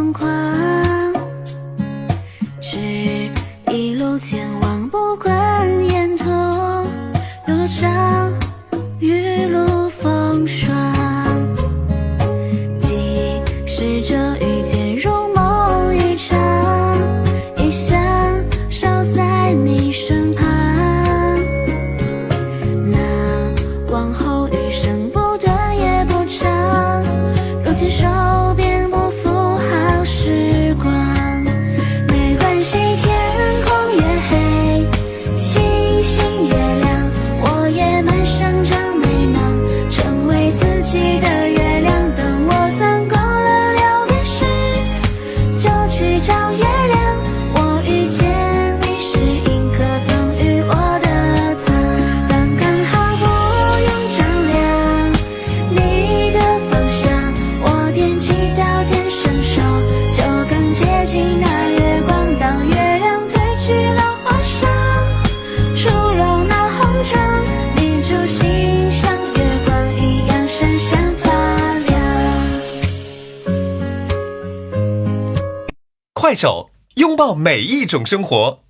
疯狂，是一路前往，不管沿途有多长，雨露风霜，即使这遇见如梦一场，也想守在你身旁。那往后余生不短也不长，若牵手便不负好时光。没关系，天空越黑，星星越亮，我也蛮想长眉毛，成为自己的月亮。等我攒够了留别时，就去找月亮。我遇见你时，银河赠予我的糖，刚刚好不用丈量你的方向。我踮起脚尖伸手，就更接近那月光。当月亮褪去了花裳，初露那红妆，你就心像月光一样闪闪发亮。快手，拥抱每一种生活。